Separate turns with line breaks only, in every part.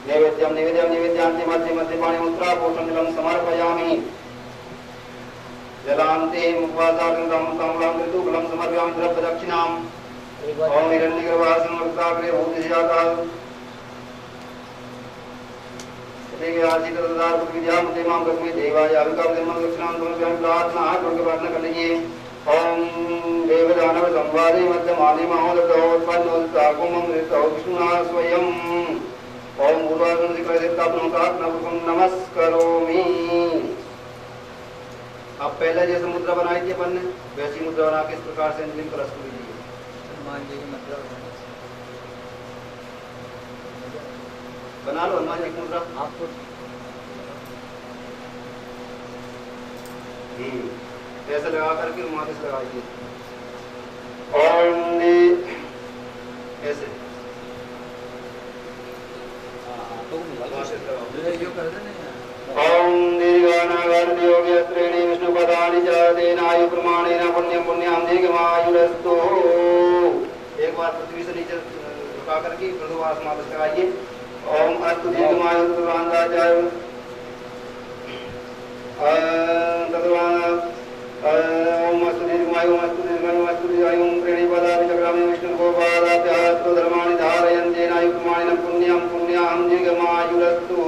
नैवेद्यं नैवेद्यं नैवेद्यान्ते मध्ये मध्ये पाणिमुद्रा पोषं जलं समर्पयामि जलान्ते मुखवासाग्रं ताम्बूलं ऋतुफलं समर्पयामि द्रव्यदक्षिणाम् ओम हिरण्यगर्भासनमृताग्रे भूतिजाताः देवी आशीर्वादार विद्यामुते मां गम्ये देवाय अविकल्प जन्म दक्षिणां समर्पयामि प्रार्थना प्रार्थना कर लीजिए ओम देवदानव संवादे मध्यमाने महोदतो उत्पन्नोत्ताकुमं ऋतो विष्णुना स्वयं ओम पूर्वाग्रं दिक्कतेत्तापनोतात्मकं नमस्करोमि। अब पहले जैसे मुद्रा बनाई थी अपन ने वैसी मुद्रा बना के इस प्रकार से अंजलि कलश को लीजिए। हनुमान जी की मुद्रा बना लो, हनुमान जी की मुद्रा आपको ऐसे लगा करके माथे से लगाइए ओम ऐसे ओम दीर्घानागर्भयोग्यस्त्रीणि विष्णुपदानि च तेनायु प्रमाणेन पुण्यं पुण्यां दीर्घमायुरस्तु। एक बार पृथ्वी से नीचे झुका करके प्रदुवास मात्र लगाइए ओम अस्तु दीर्घमायुर्वान्दाचार्य ओम अस्तु दीर्घमायु प्रणिपदानि चक्रामि विष्णुगोपादाभ्यस्तु धर्माणि धारयन्ति नायु प्रमाणेन पुण्यं पुण्यां दीर्घमायुरस्तु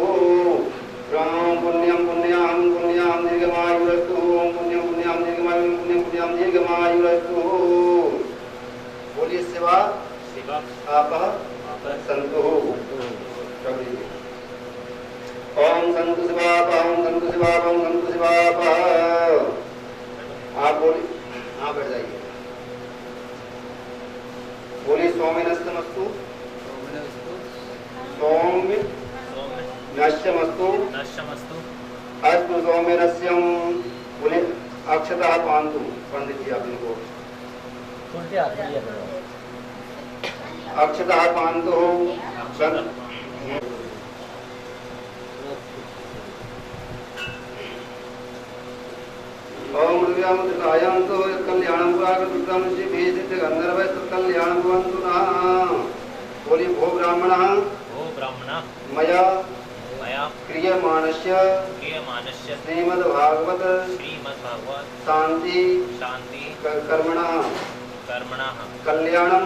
राम पुण्यं पुण्यां दीर्घमायुरस्तु पुण्यं पुण्यां दीर्घमायुरस्तु। बोलिए शिवा आप संतु ओम संतु शिवाप ओम संतु शिवाप ओम संतु शिवाप। आप बोलिए, हाँ बैठ जाइए। बोलिए सौम्यनस्तमस्तु सौम्य नश्यमस्तु अस्तु सौम्यनस्यं। बोले अक्षतः पान्तु। पंडित जी आप इनको अक्षतः पान्तु ओम मृगामुद्रायान्तु कल्याणं पुराकृतं श्रीभीषित गन्धर्वस्तु कल्याणं भवन्तु नः। बोलिए भो ब्राह्मणः मया क्रियमाणस्य श्रीमद्भागवत शांति कर्मणः कल्याणं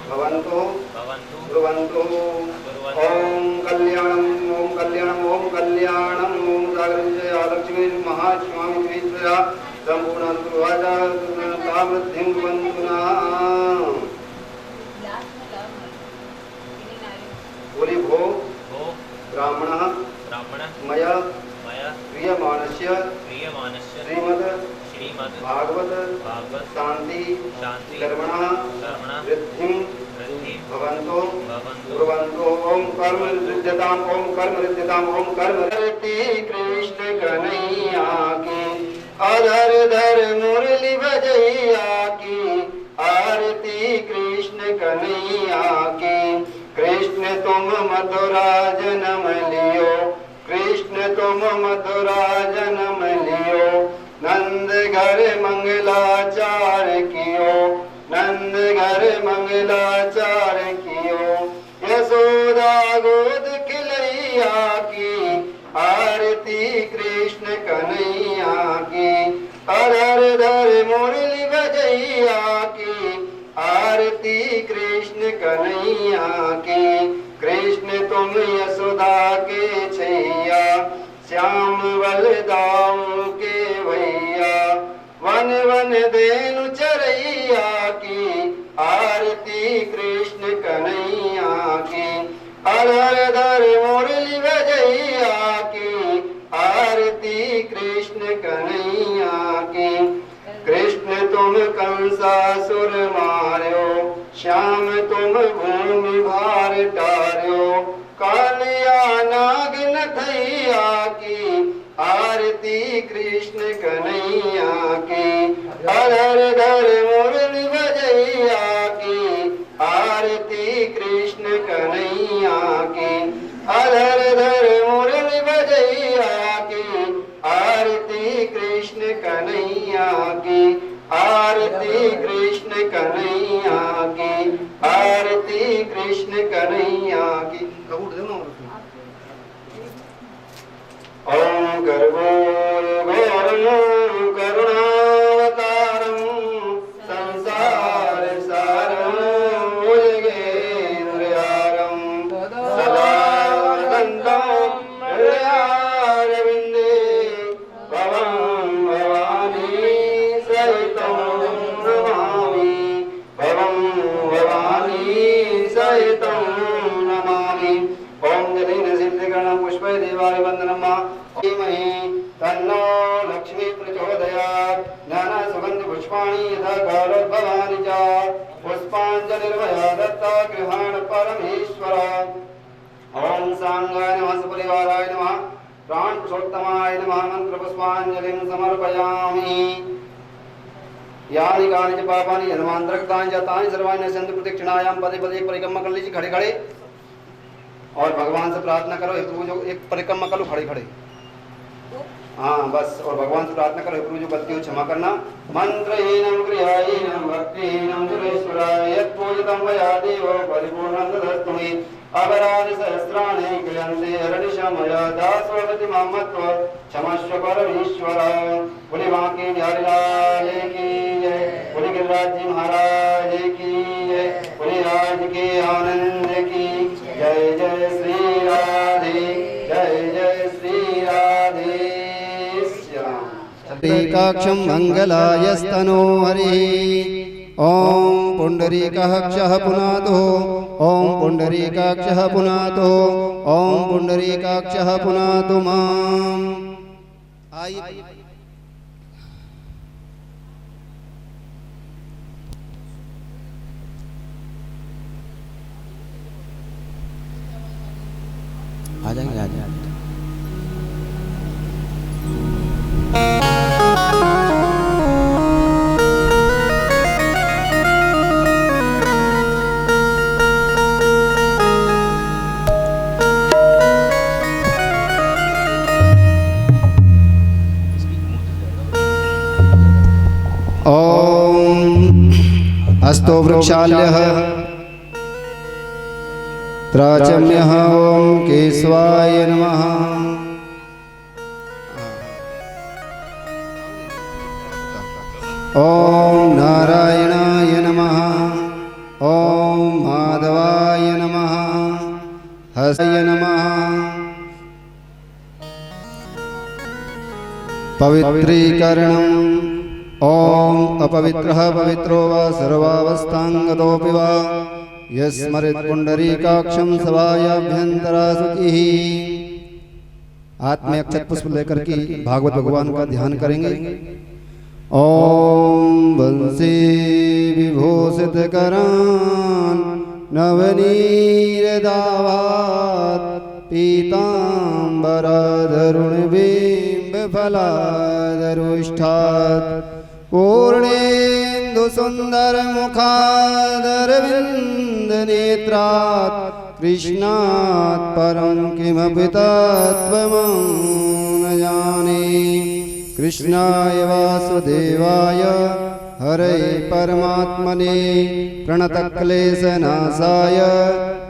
भवन्तु कुर्वन्तु। ओम कल्याणं ओम जागृति लक्ष्मी महास्वामी विद्या संपूर्ण वृद्धिं कुर्वन्तु नः। बोली भो ब्राह्मणः मया क्रियमाणस्य श्रीमद् भागवत शांति कर्मणः वृद्धिं भवन्तु कुर्वन्तु। ओम कर्म रिद्ध्यताम् ओम कर्म रिद्ध्यताम् ओम कर्म कृष्ण कन्हैया की अधर धर मुरली बजैया की आरती कृष्ण कन्हैया की। कृष्ण तुम मथुरा जन्म लियो कृष्ण तुम मथुरा जन्म लियो नंद घर मंगलाचार कियो नंद घर मंगलाचार कियो। यशोदा गोद खिलैया की आरती कृष्ण कन्हैया की अधर धर मुरली बजैया की आरती कृष्ण कन्हैया की। कृष्ण तुम यशोदा के छैया श्याम बलदाम के भैया वन वन धेनु चरैया की आरती कृष्ण कन्हैया की अधर धर मुरली बजैया की आरती कृष्ण कन्हैया की। कृष्ण तुम कंसासुर मार्यो श्याम तुम भूमि भार टार्यो कालिया नाग नथैया की आरती कृष्ण कन्हैया की अधर धर मुरली बजैया की आरती कृष्ण कन्हैया की अधर धर मुरली बजैया की आरती कृष्ण कन्हैया की आरती कृष्ण कन्हैया की आरती कृष्ण कन्हैया की। उठ देना और उसमें ओम कर्पूरगौरं करुणावतारं संसार सारं भुजगेन्द्रहारं सदा वसन्तं हृदयारविन्दे भवं भवानी सहितं नमामि भवं भवानी सहितं नमामि ओम जलेन सिद्धिगणं पुष्पै देवाय वन्दनं धीमहि तन्नो लक्ष्मी प्रचोदयात् ज्ञान सुगन्धि पुष्पाणि यथा कालोद्भवानि च पुष्पाञ्जलिर्मया दत्ता गृहाण परमेश्वर ओम सांगाय नमः सपरिवाराय नमः प्राण पुरुषोत्तमाय नमः मंत्र पुष्पाञ्जलिं समर्पयामि यानि कानि च पापानि यदमान्तरक्तानि च तानि सर्वाणि नश्यन्ति प्रदक्षिणायां पदे पदे परिक्रमा कर लीजिए खड़े खड़े और भगवान से प्रार्थना करो एक परिक्रमा करो खड़े खड़े हाँ बस और भगवान से प्रार्थना करो जो गलती हो क्षमा करना मंत्रहीनम क्रियाहीनम भक्तिहीनम सुरेश्वराय यत्पूजितं मया देवो परिपूर्णं तदस्तुमे अपराध सहस्राणि क्रियन्ते हरनिशमया दासवति ममत्व क्षमस्व परमेश्वर बोले बांके बिहारी लाल की जय बोले गिरिराज जी महाराज की जय बोले राज के आनंद की जय जय श्री राधे जय जय श्री राधे
पुंडरीकाक्षं मंगलायस्तनो हरिः ओम पुंडरीकाक्षः पुनातो ओम पुंडरीकाक्षः पुनातो ओम पुंडरीकाक्षः पुनातो माम् आ जाएंगे अस्तो वृक्षाल्यः त्राचम्यः ओम केशवाय नमः ओम नारायणाय नमः ओम माधवाय नमः हस्ताय नमः पवित्रीकरणम् ओम अपवित्रः पवित्रो वा सर्वावस्थांगतोऽपि वा यस्मरेत् पुंडरीकाक्षं सभायाभ्यन्तरा शुचिः। हाथ में अक्षत पुष्प लेकर के भागवत भगवान का ध्यान करेंगे। ओम वंशी विभूषित करान् नवनीरदावात् पीताम्बराधरुणबिम्बफलाधरुष्ठात् पूर्णेन्दु सुंदर मुखादरविंद नेत्रात् कृष्णात् परं किमपि तत्त्वं न जाने। कृष्णाय वासुदेवाय हरे परमात्मने प्रणतक्लेशनाशाय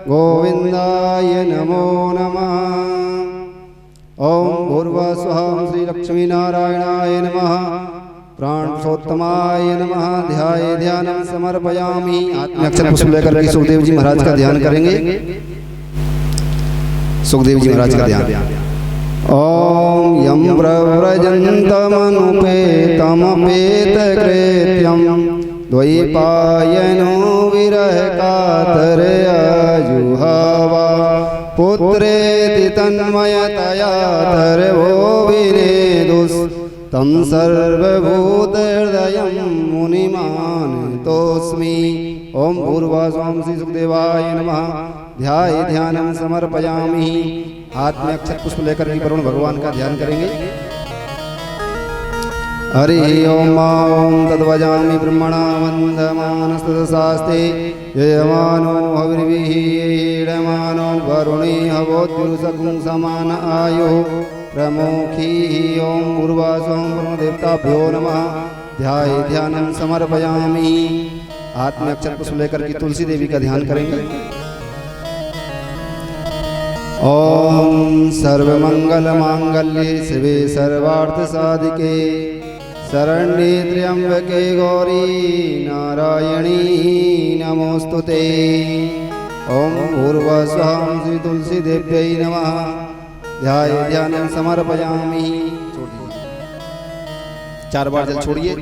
गोविंदाय नमो नमः। ओम भूर्भुवस्सुः श्री लक्ष्मी नारायणाय नमः प्राणपुरुषोत्तमाय नमः। ध्याये ध्यानं समर्पयामि। अक्षर पुष्प लेकर के सुखदेव जी महाराज का ध्यान करेंगे। सुखदेव जी महाराज का ध्यान। ओम यं प्रव्रजन्तमनुपेतमपेतकृत्यं द्वैपायनो विरहकातरयाजुहावा पुत्रेति तन्मयतया तर्वो विनेदुस् तं सर्वभूतहृदयं मुनिमानतोऽस्मि। ओम भूर्भुवस्सुः श्री सुखदेवाय नमः। ध्याये ध्यानं समर्पयामि। हाथ में अक्षत पुष्प लेकर के वरुण भगवान का ध्यान करेंगे। हरि ओम ओम तद्वजामि ब्रह्मणा वन्दमानस्तशास्ते ययमानो हविर्विहीडमानो वरुणे हवोद्युरुसगुं समान आयुः प्रमुखी। ओम भूर्भुवस्सुः वरुणदेवताभ्यो नमः। ध्याये ध्यानं समर्पयामि। हाथ में अक्षत पुष्प लेकर के तुलसी देवी का ध्यान करेंगे। ओम सर्वमंगलमांगल्ये शिवे सर्वार्थसाधिके शरण्ये त्र्यंबके गौरी नारायणी नमोस्तुते। ओम भूर्भुवस्सुः श्री तुलसी देव्यै नमः। ध्यानं समर्पयामि। 4 बार जल छोड़िए।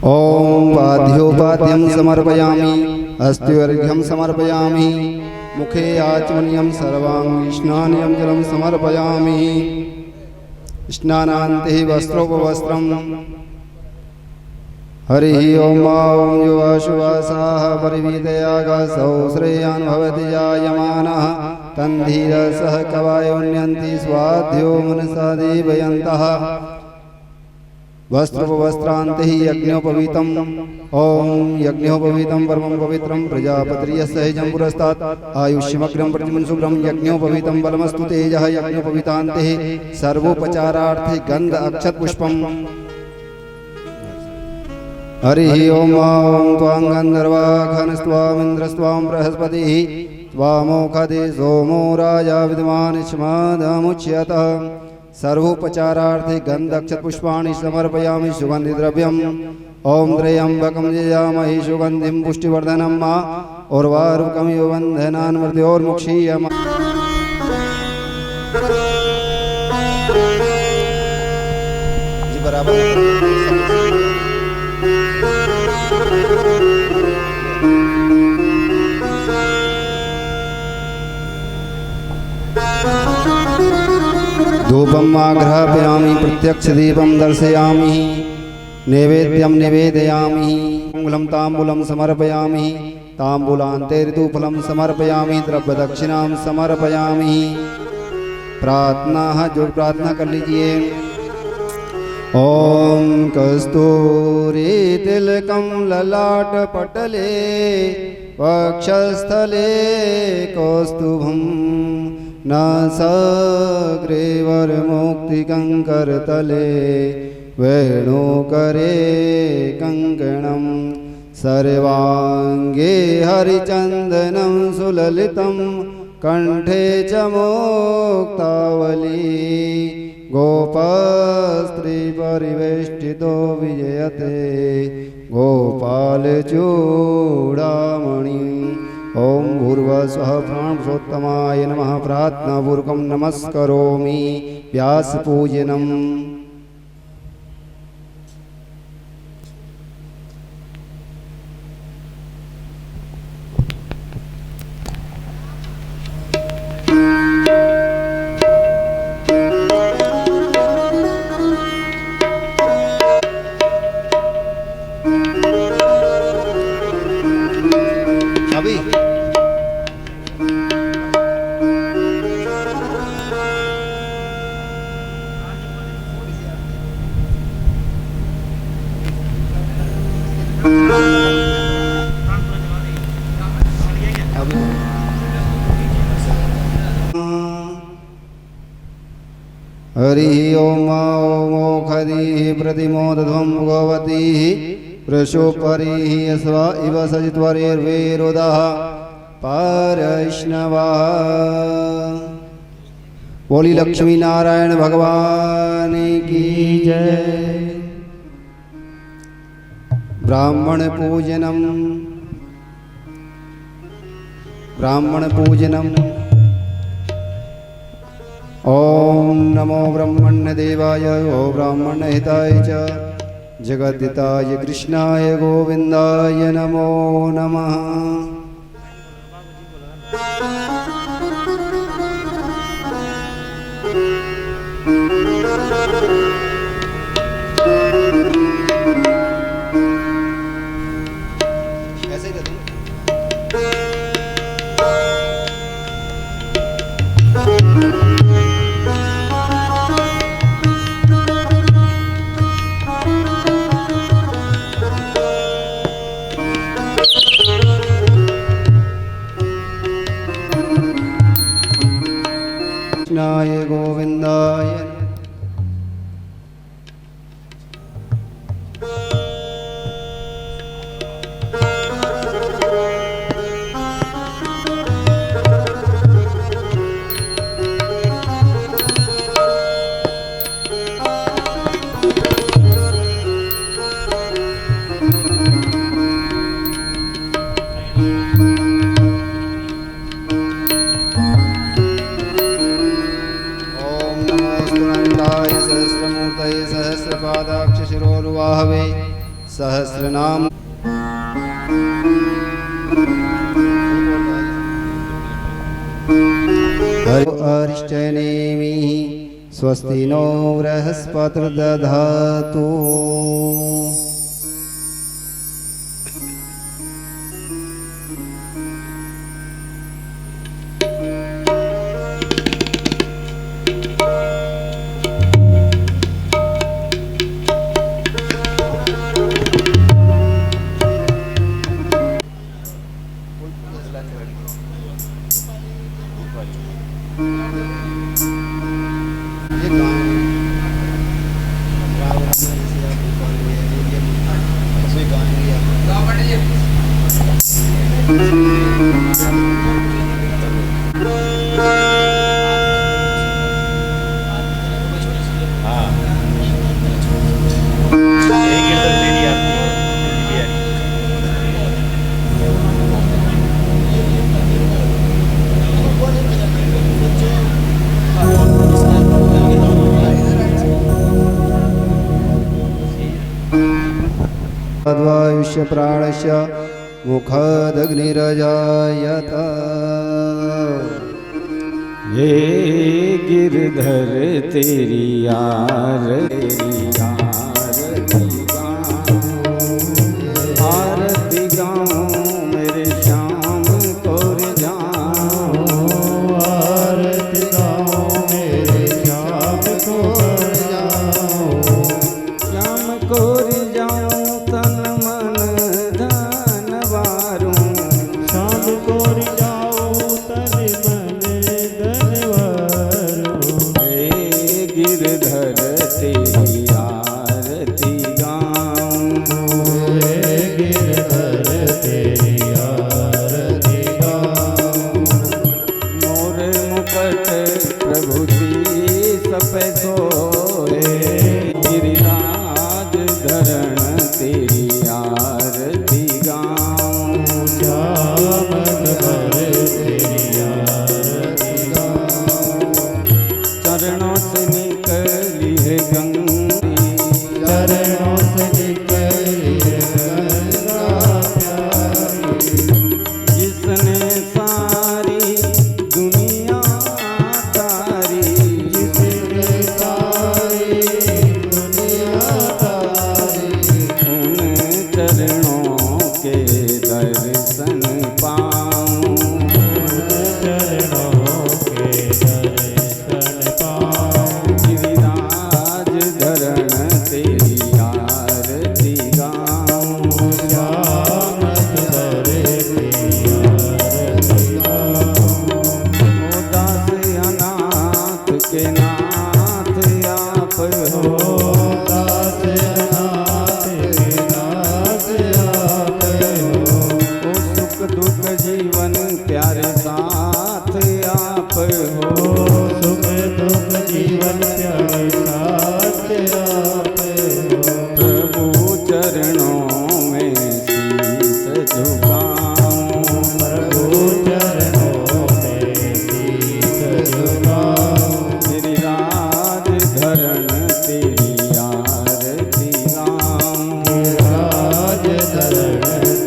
ओम पाद्योपाद्यं समर्पयामि। अस्त्युर्घ्यं समर्पयामि। मुखे आचमनीयं सर्वांग स्नानीयं जलं समर्पयामि। स्नानान्ते वस्त्रोपवस्त्रं। हरिः ओम ॐ युवाशुवासाः परिवीतयागासौ श्रेयान् भवति जायमानः तन्धीरसः कवायोन्यन्ति स्वाध्यो मनसा देवयन्तः। वस्त्रोपवस्त्रान्ते यज्ञोपवीतम्। ओम यज्ञोपवीतं परमं पवित्रं प्रजापतिर्यस्य पुरस्तात् आयुष्यमग्रं प्रतिमं शुभ्रं यज्ञोपवीतं बलमस्तु तेजः। यज्ञोपवीतान्ते सर्वोपचारार्थे गन्ध अक्षत पुष्पम्। हरिः ओम त्वां गन्धर्वाघनस्त्वामिन्द्रस्त्वां बृहस्पतिः त्वामोखदे सोमो राजा विद्वान् स्मादमुच्यतः। सर्वोपचारार्थे गन्धक्षत पुष्पाणि समर्पयामि। सुगन्धिद्रव्यम्। ओम त्र्यम्बकं यजामहे सुगन्धिं पुष्टिवर्धनं मा उर्वारुकमिव बन्धनान् मृत्योर्मुक्षीयम्। जी बराबर। धूपम् आघ्रापयामि। प्रत्यक्षदीपं दर्शयामि। नैवेद्यं निवेदयामि। मूलं ताम्बूलं समर्पयामि। ताम्बूलान्ते ऋतुफलं समर्पयामि। द्रव्यदक्षिणां समर्पयामि। प्रार्थना जो प्रार्थना कर लीजिए। ओम कस्तूरी तिलकं ललाट पटले वक्षस्थले कौस्तुभं नासाग्रेवरमुक्तिकङ्करतले वेणुकरे कङ्कणं सर्वाङ्गे हरिचन्दनं सुललितं कण्ठे च मुक्तावली गोपस्त्रीपरिवेष्टितो विजयते गोपालचूडामणि। ओम भूर्भुवस्सुः प्राणपुरुषोत्तमाय नमः। प्रार्थनापूर्वकं नमस्करोमि। व्यासपूजनम्। हरिः ओम ओखदिः प्रतिमोदध्वं भगवतीः वृषोपरिः स्व इव सजित्वरेर्वेरोदः परैष्णवा। बोली लक्ष्मी नारायण भगवान की जय। ब्राह्मण पूजनम। ब्राह्मण पूजनम। ओम नमो ब्रह्मण्य देवाय गो ब्राह्मण हिताय च जगद्दिताय कृष्णाय गोविंदाय नमो नमः। ऐसे कर दूं। कृष्णाय गोविंदाय सहस्रनाम अरिष्टनेमि स्वस्ति नो बृहस्पतिर्दधातु। तद्वायुष्य प्राणस्य मुखादग्निरजायत।
हे गिरधर तेरी आरती गाऊं मेरे श्याम कोर जाऊं,
आरती गाऊं मेरे श्याम कोर जाऊं,
श्याम कोर जाऊं तन मन धन वारूं,
श्याम कोर जाऊं तन मन धन वारूं।
हे गिरधर तेरी आरती गाऊं,
हे गिरधर तेरी आरती गाऊं,
मोर मुकुट प्रभु शीस पे सोए, गिरिराज धरण तेरी आरती गाऊं,
श्याम गिरधर तेरी आरती गाऊं,
चरणों से निकली है गंगा,
चरणों से निकली है गंगा प्यारी,
जिसने सारी दुनिया तारी,
जिसने सारी दुनिया तारी,
उन चरणों के दर्शन पाऊं,
चरणों के दर्शन पाऊं,
गिरिराज धरण तेरी आरती गाऊं,
श्याम गिरधर तेरी आरती गाऊं,
ओ दास अनाथ के नाथ आप हो,
दास नाथ के नाथ आप हो,
ओ सुख दुख जीवन प्यारे साथ आप हो,
सुख दुख जीवन प्यारे साथ आप हो,
प्रभु चरणों में शीस झुकाऊं,
प्रभु चरणों में शीस झुकाऊं,
गिरिराज धरण तेरी आरती गाऊं,
गिरिराज धरण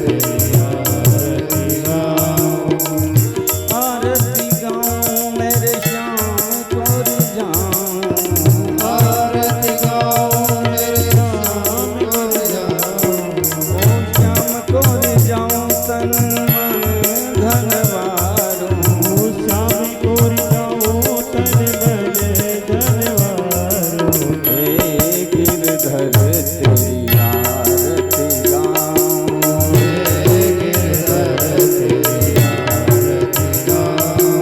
तेरी आरती गाऊं,
आरती गाऊं मेरे श्याम कोर जाऊं,
आरती गाऊं मेरे श्याम कोर जाऊं,
ओ श्याम कोर जाऊं तन मन धन वारूं,
श्याम कोर जाऊं तन मन धन वारूं,
हे गिरधर तेरी आरती गाऊं,
हे गिरधर तेरी आरती गाऊं,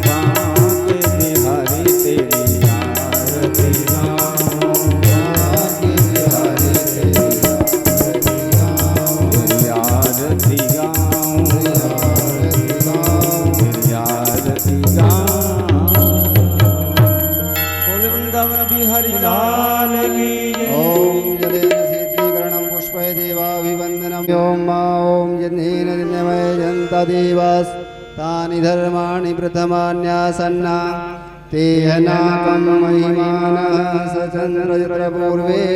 बांके बिहारी तेरी आरती गाऊं,
बांके बिहारी तेरी आरती गाऊं,
तेरी आरती गाऊं,
आरती गाऊं,
तेरी आरती गाऊं। बोले वृंदावन बिहारी लाल की जय।
ओम जलेन शीतलीकरणं पुष्पय देवाभिवन्दनम् ओम मा ओम जनेन जन्मय जन्त देवास्तानि धर्माणि प्रथमान्यासन्ना तेहनाकं महिमानः सचन्द्रपूर्वे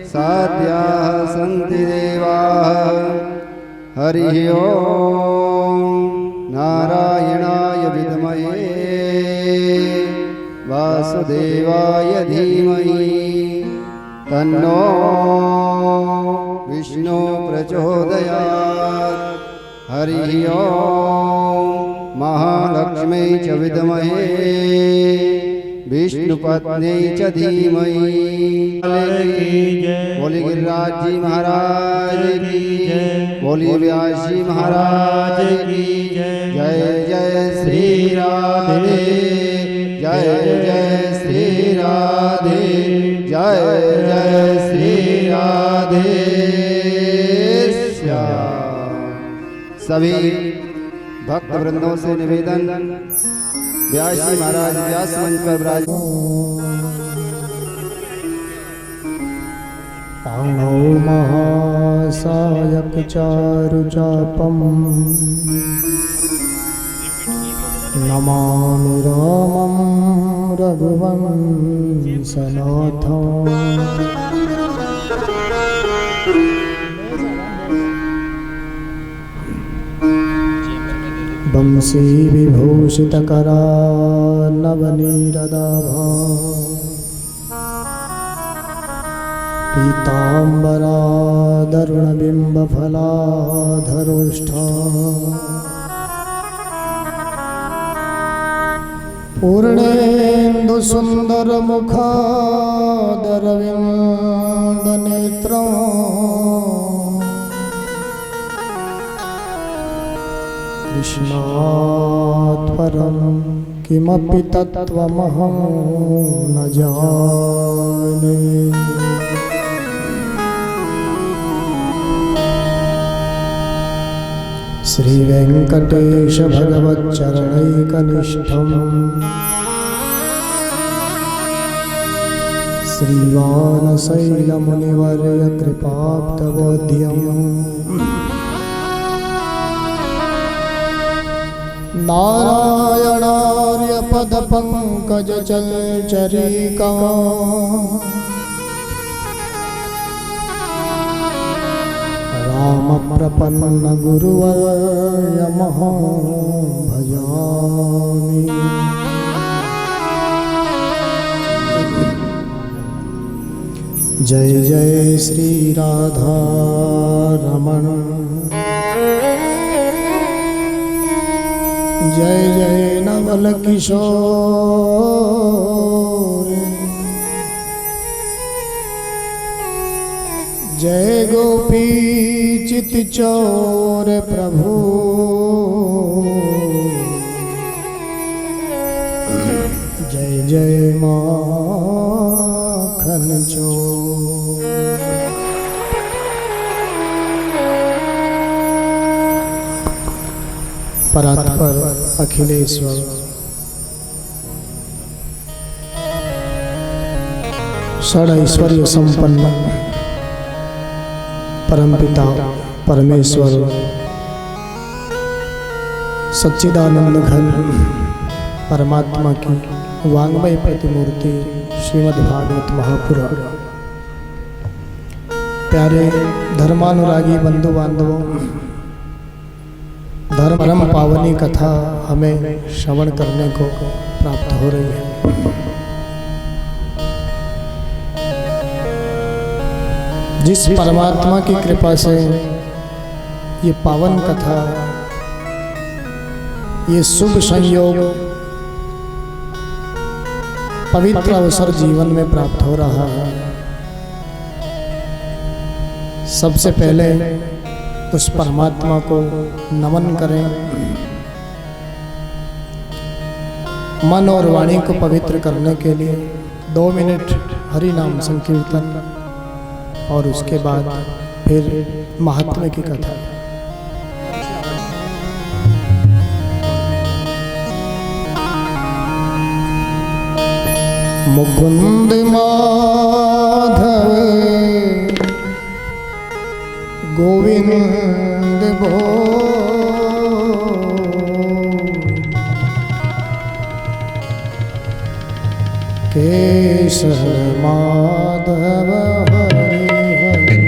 साध्याः सन्ति देवाः। हरिः ॐ नारायणाय विद्महे वासुदेवाय धीमहि तन्नो विष्णु प्रचोदयात्। हरिः ॐ महालक्ष्मी च विद्महे विष्णुपत्न्यै च धीमहि। बोली गिरिराज जी महाराज की बोली व्यास जी महाराज की जय जय श्री राधे जय जय श्री राधे जय जय श्री राधे श्याम। सभी भक्त वृंदों से निवेदन व्यास जी महाराज व्यास मंच पर विराज।
पाणौ महासायक चारुचापम् नमामि रामं रघुवंशनाथम्। वंशी विभूषितकरार्णवनीरदाभा पीताम्बरादरुणबिम्बफलाधरोष्ठा पूर्णेन्दुसुन्दरमुखादरविन्दनेत्रम् कृष्णात् परं किमपि तत्त्वमहं न जाने। श्रीवेङ्कटेश भगवच्चरणैकनिष्ठम् श्रीवानशैलमुनिवर्य कृपाप्तबोध्यम् नारायणार्यपदपङ्कजचरिका रामप्रपन्नगुरुवर्यमहं भजामि। जय जय श्री राधा रमण जय जय नवल किशोर जय गोपी चित चोर प्रभु जय जय माखन चोर। परात्पर अखिलेश्वर षडैश्वर्य संपन्न परमपिता परमेश्वर सच्चिदानंद घन परमात्मा की वांग्मय प्रतिमूर्ति श्रीमद्भागवत महापुराण। प्यारे धर्मानुरागी बंधु बांधवों, धर्म परम पावनी कथा हमें श्रवण करने को प्राप्त हो रही है। जिस परमात्मा की कृपा से ये पावन कथा, ये शुभ संयोग, पवित्र अवसर जीवन में प्राप्त हो रहा है, सबसे पहले उस परमात्मा को नमन करें। मन और वाणी को पवित्र करने के लिए 2 मिनट हरि नाम संकीर्तन और उसके बाद फिर महात्म्य की कथा। मुकुंद माधव गोविंद भो केशव माधव हरि हरि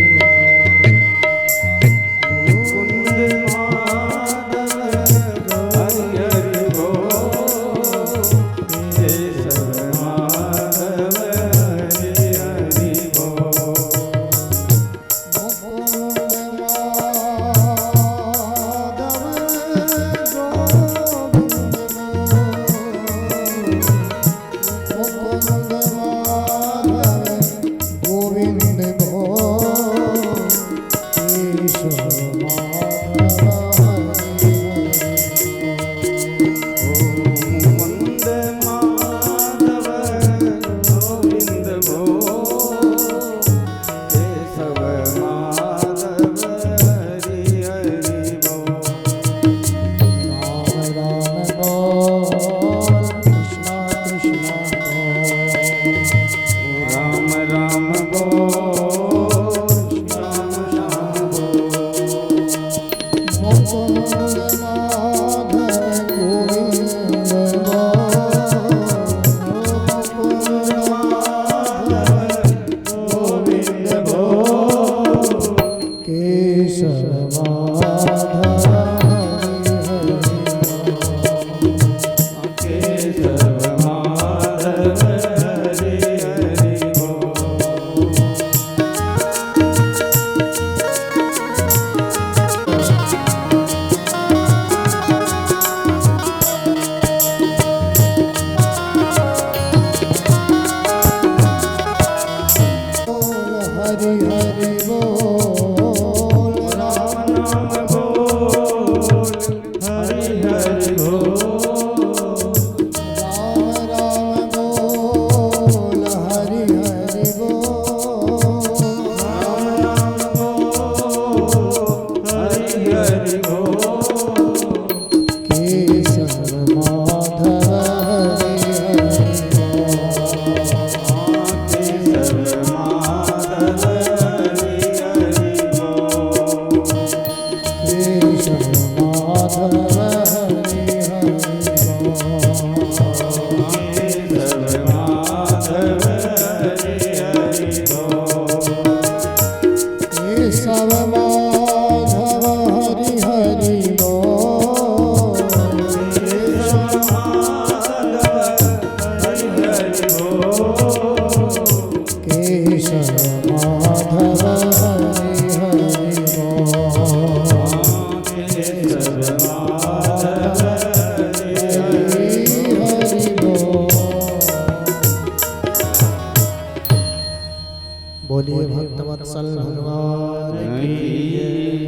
बोलिए भक्तवत्सल भगवान की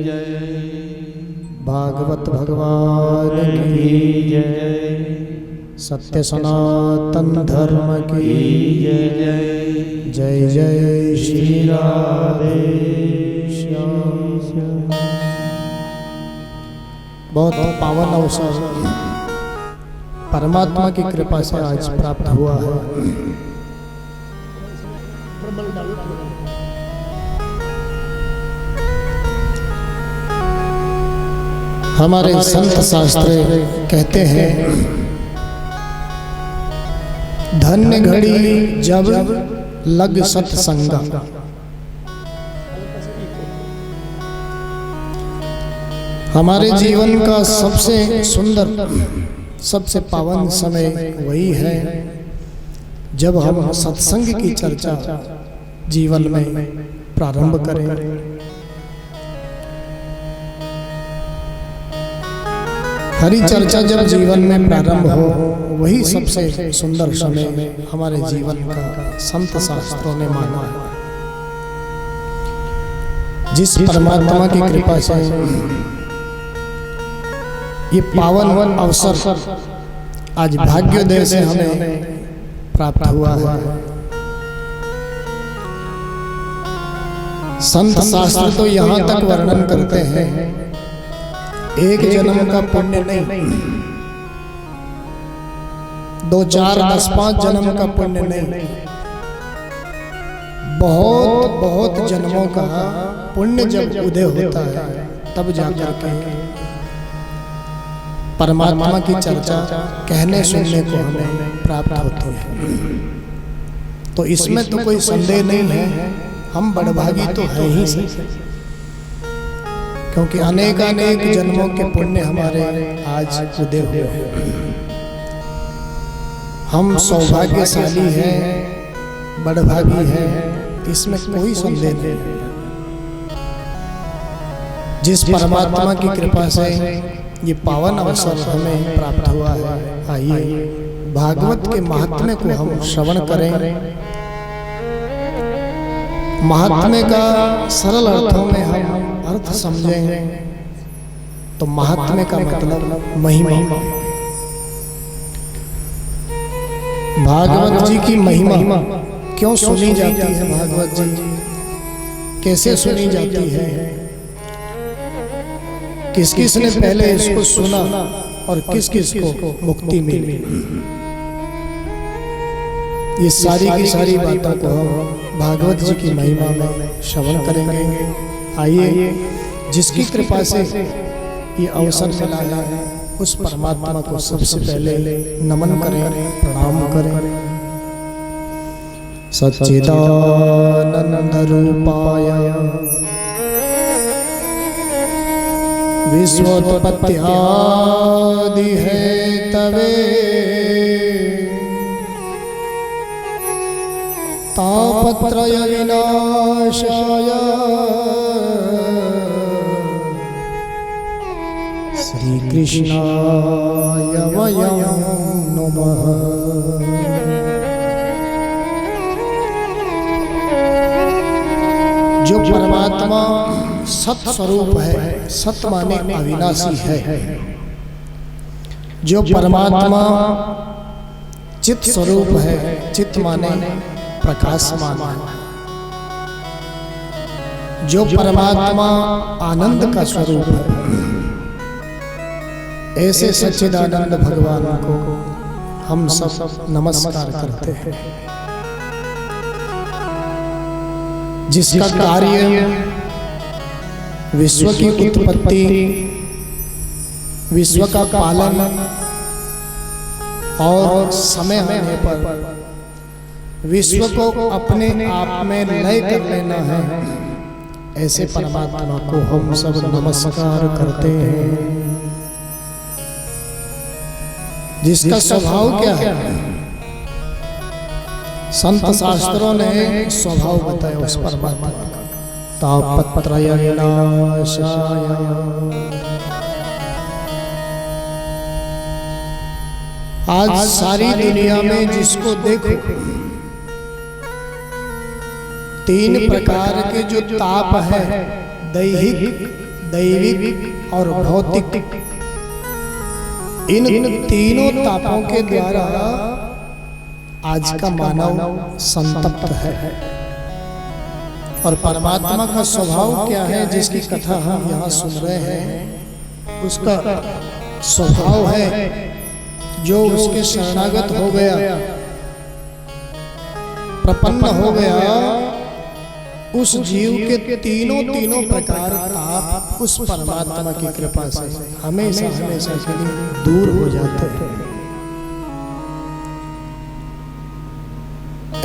जय, भागवत भगवान की जय, सत्य सनातन धर्म की जय, जय जय श्री राधे श्याम। बहुत पावन अवसर परमात्मा की कृपा से आज प्राप्त हुआ है। हमारे संत शास्त्र कहते हैं, धन्य घड़ी जब लग सत्संगा। हमारे जीवन का सबसे सुंदर सबसे पावन समय वही है जब हम सत्संग की चर्चा जीवन में प्रारंभ करें। हरि चर्चा जब जीवन में प्रारंभ हो, वही सबसे सुंदर समय हमारे जीवन का संत शास्त्रों ने माना है। जिस परमात्मा की कृपा से ये पावन अवसर आज भाग्योदय से हमें प्राप्त हुआ है। संत शास्त्र तो यहाँ तक वर्णन करते हैं, एक जन्म का पुण्य नहीं, 2, 4, 10, 5 जन्म का पुण्य नहीं, बहुत बहुत जन्मों का पुण्य जब उदय होता है तब जाकर के परमात्मा की चर्चा कहने सुनने को हमें प्राप्त होती है। तो इसमें तो कोई संदेह नहीं है, हम बड़भागी तो है ही सही, क्योंकि अनेक अनेक जन्मों के पुण्य हमारे आज उदय हुए हैं। हम सौभाग्यशाली हैं, बड़भागी हैं, इसमें कोई संदेह नहीं। जिस परमात्मा की कृपा से ये पावन अवसर हमें प्राप्त हुआ है, आइए भागवत के महात्म्य को हम श्रवण करें। महात्म्य का सरल अर्थों में हम अर्थ समझें तो महात्म्य का मतलब महिमा। भागवत जी की महिमा क्यों सुनी जाती है, भागवत जी कैसे सुनी जाती है, किस किस ने पहले इसको सुना और किस किस को मुक्ति मिली, ये सारी की सारी बातों को हम भागवत जी की महिमा में श्रवण करेंगे। आइए जिसकी कृपा से ये अवसर मिला है उस परमात्मा को सबसे पहले नमन करें, प्रणाम करें। सच्चिदानंद रूपाय विश्वोत्पत्ति आदि है तवे, तापत्रय विनाशाय श्री कृष्णाय वयं नमः। जो परमात्मा सत स्वरूप है, सत माने अविनाशी है, जो परमात्मा चित स्वरूप है, चित माने प्रकाशमान है, जो परमात्मा आनंद का स्वरूप है, ऐसे सच्चिदानंद भगवान को हम सब नमस्कार करते हैं। जिसका कार्य विश्व की उत्पत्ति, विश्व का पालन और समय होने पर विश्व को अपने आप में लय कर लेना है, ऐसे परमात्मा को हम सब नमस्कार करते हैं। जिसका स्वभाव क्या है, संत शास्त्रों ने स्वभाव बताया उस परमात्मा का। तापत्रय विनाशाय, आज सारी दुनिया में जिसको देखो तीन प्रकार के जो ताप है, दैहिक, दैविक और भौतिक, इन तीनों तापों के द्वारा आज का मानव संतप्त है। और परमात्मा का स्वभाव क्या है जिसकी कथा हम यहाँ सुन रहे हैं, उसका स्वभाव है जो उसके शरणागत हो गया, प्रपन्न हो गया, उस जीव के तीनों प्रकार ताप उस परमात्मा की कृपा से हमेशा हमेशा के लिए दूर हो जाते हैं।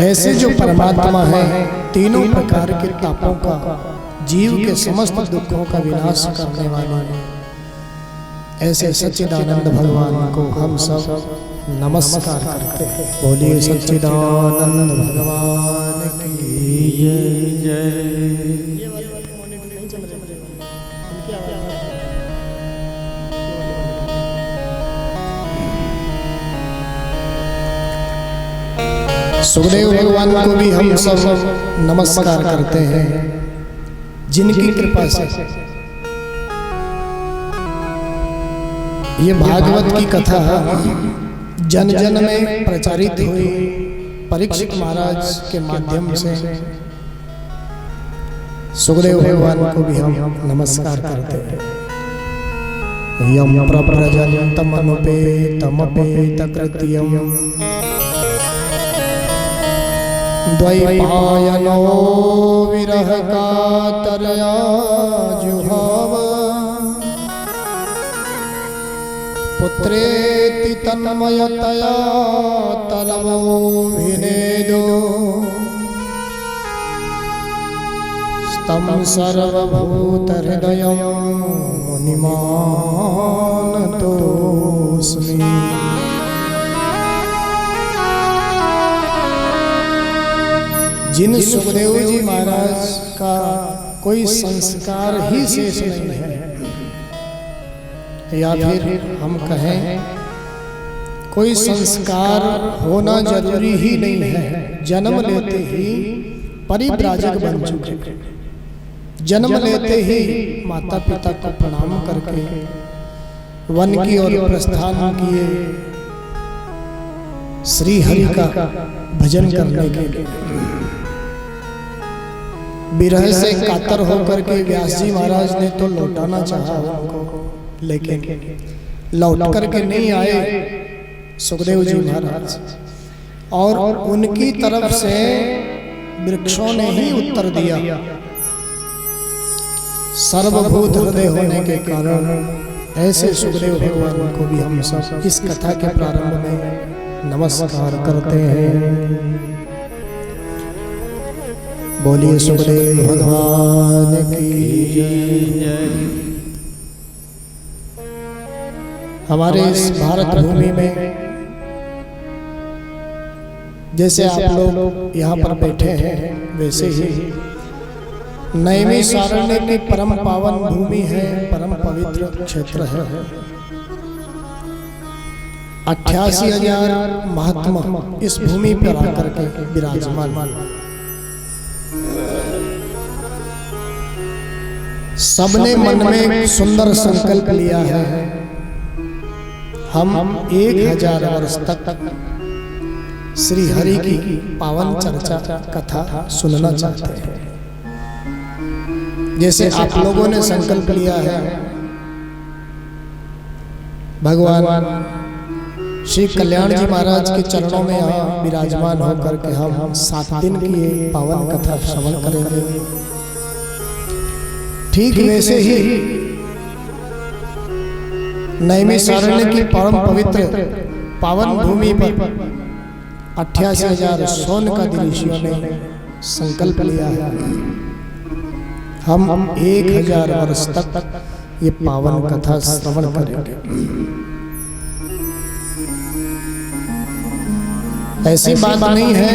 ऐसे जो परमात्मा है, तीनों प्रकार के तापों का, जीव के समस्त दुखों का विनाश करने वाले, ऐसे सच्चिदानंद भगवान को हम सब नमस्कार करते हैं। बोलिए सच्चिदानंद भगवान की जय। सुखदेव भगवान को भी हम सब नमस्कार करते हैं, जिनकी कृपा से ये भागवत की कथा जन जन में प्रचारित हुई। परीक्षित महाराज के माध्यम से सुखदेव भगवान को भी हम नमस्कार करते हैं। यम प्रव्रजन्तमनुपेतमपेत कृत्यम् द्वैपायनो विरह कातरया जुहाव पुत्रेति तन्मयतया तलमोभिनेदो तं सर्वभूतहृदयं मुनिमानतोऽस्मि। जिन सुखदेव जी महाराज का कोई संस्कार ही शेष नहीं है, या फिर हम कहें कोई संस्कार होना जरूरी ही नहीं है, जन्म लेते ही परिव्राजक बन चुके, जन्म लेते ही माता पिता को प्रणाम करके वन की ओर प्रस्थान किए श्री हरि का भजन करने के लिए। विरह से कातर होकर के व्यास जी महाराज ने तो लौटाना चाहा उनको, लेकिन लौट करके नहीं आए सुखदेव जी महाराज, और उनकी तरफ से वृक्षों ने ही उत्तर दिया। सर्वभूत हृदय होने के कारण ऐसे सुखदेव भगवान को भी हम सब इस कथा के प्रारंभ में नमस्कार करते हैं। बोलिए सुखदेव भगवान की जय। हमारे इस भारत भूमि में जैसे आप लोग यहाँ पर बैठे हैं, वैसे ही नैमिषारण्य की परम पावन भूमि है, परम पवित्र क्षेत्र है। 88,000 महात्मा इस भूमि पर आकर के विराजमान। सबने मन में सुंदर संकल्प लिया है, हम 1000 वर्ष तक श्री हरि की पावन चर्चा कथा सुनना चाहते हैं। जैसे आप लोगों ने संकल्प लिया है, भगवान श्री कल्याण जी महाराज के चरणों में यहाँ विराजमान होकर के हम 7 दिन की पावन कथा श्रवण करेंगे। ठीक वैसे ही नैमिषारण्य की परम पवित्र पावन भूमि पर 88,000 शौनकादि ऋषियों ने संकल्प लिया है, हम 1000 वर्ष तक ये पावन कथा श्रवण करेंगे। ऐसी बात नहीं है